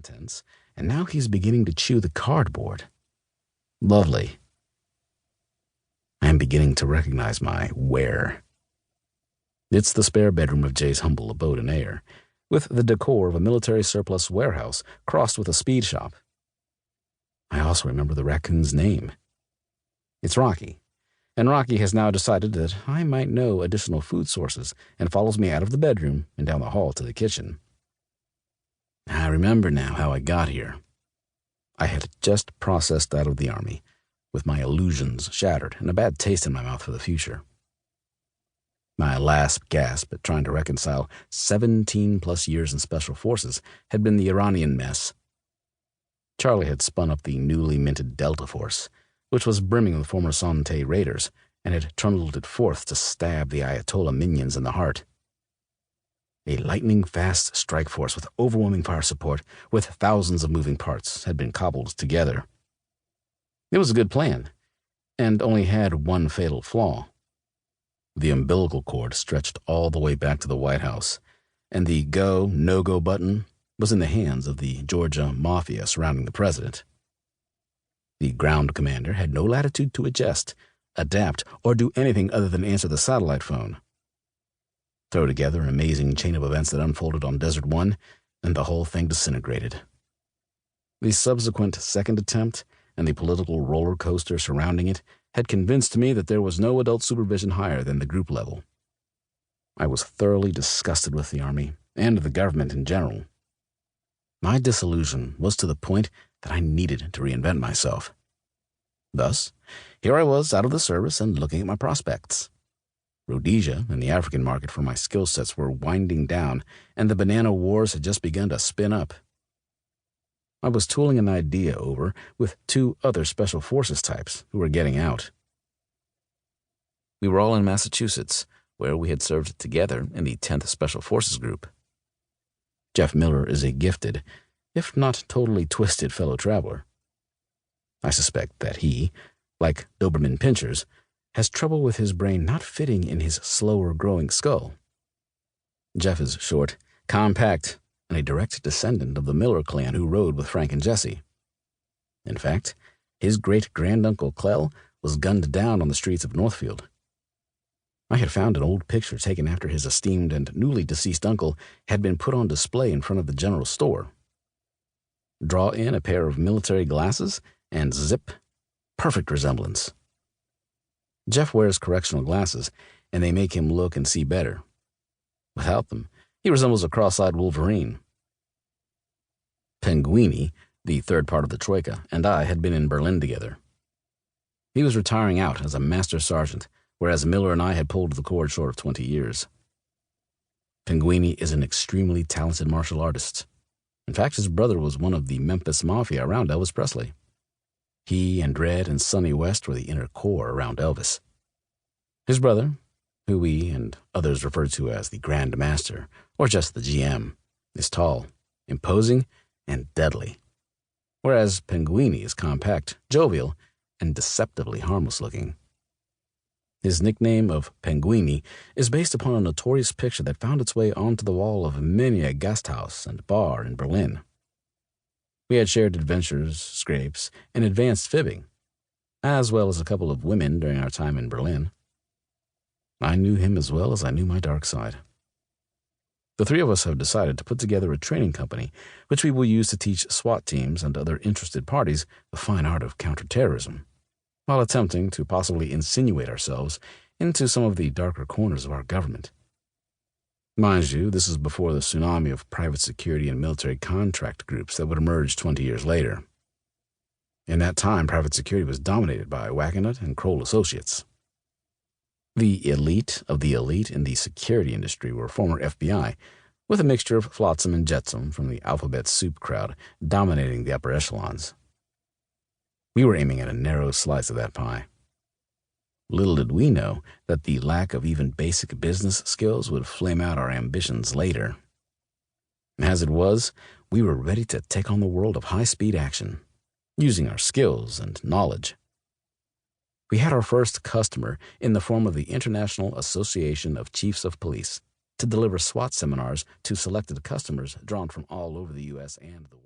contents, and now he's beginning to chew the cardboard. Lovely. I am beginning to recognize my where. It's the spare bedroom of Jay's humble abode in air, with the decor of a military surplus warehouse crossed with a speed shop. I also remember the raccoon's name. It's Rocky, and Rocky has now decided that I might know additional food sources and follows me out of the bedroom and down the hall to the kitchen. I remember now how I got here. I had just processed out of the army, with my illusions shattered and a bad taste in my mouth for the future. My last gasp at trying to reconcile 17-plus years in Special Forces had been the Iranian mess. Charlie had spun up the newly minted Delta Force, which was brimming with former Sonte raiders, and had trundled it forth to stab the Ayatollah minions in the heart. A lightning-fast strike force with overwhelming fire support, with thousands of moving parts, had been cobbled together. It was a good plan, and only had one fatal flaw. The umbilical cord stretched all the way back to the White House, and the go, no-go button was in the hands of the Georgia mafia surrounding the president. The ground commander had no latitude to adjust, adapt, or do anything other than answer the satellite phone. Throw together an amazing chain of events that unfolded on Desert One, and the whole thing disintegrated. The subsequent second attempt and the political roller coaster surrounding it had convinced me that there was no adult supervision higher than the group level. I was thoroughly disgusted with the Army and the government in general. My disillusion was to the point that I needed to reinvent myself. Thus, here I was out of the service and looking at my prospects. Rhodesia and the African market for my skill sets were winding down, and the banana wars had just begun to spin up. I was tooling an idea over with two other Special Forces types who were getting out. We were all in Massachusetts, where we had served together in the 10th Special Forces Group. Jeff Miller is a gifted, if not totally twisted, fellow traveler. I suspect that he, like Doberman Pinschers, has trouble with his brain not fitting in his slower-growing skull. Jeff is short, compact, and a direct descendant of the Miller clan who rode with Frank and Jesse. In fact, his great-granduncle Clell was gunned down on the streets of Northfield. I had found an old picture taken after his esteemed and newly deceased uncle had been put on display in front of the general store. Draw in a pair of military glasses, and zip, perfect resemblance. Jeff wears correctional glasses, and they make him look and see better. Without them, he resembles a cross-eyed Wolverine. Penguini, the third part of the Troika, and I had been in Berlin together. He was retiring out as a master sergeant, whereas Miller and I had pulled the cord short of 20 years. Penguini is an extremely talented martial artist. In fact, his brother was one of the Memphis Mafia around Elvis Presley. He and Red and Sonny West were the inner core around Elvis. His brother, who we and others referred to as the Grand Master, or just the GM, is tall, imposing, and deadly, whereas Penguini is compact, jovial, and deceptively harmless-looking. His nickname of Penguini is based upon a notorious picture that found its way onto the wall of many a Gasthaus and bar in Berlin. We had shared adventures, scrapes, and advanced fibbing, as well as a couple of women during our time in Berlin. I knew him as well as I knew my dark side. The three of us have decided to put together a training company, which we will use to teach SWAT teams and other interested parties the fine art of counterterrorism, while attempting to possibly insinuate ourselves into some of the darker corners of our government. Mind you, this is before the tsunami of private security and military contract groups that would emerge 20 years later. In that time, private security was dominated by Wackenut and Kroll Associates. The elite of the elite in the security industry were former FBI, with a mixture of flotsam and jetsam from the alphabet soup crowd dominating the upper echelons. We were aiming at a narrow slice of that pie. Little did we know that the lack of even basic business skills would flame out our ambitions later. As it was, we were ready to take on the world of high-speed action, using our skills and knowledge. We had our first customer in the form of the International Association of Chiefs of Police to deliver SWAT seminars to selected customers drawn from all over the U.S. and the world.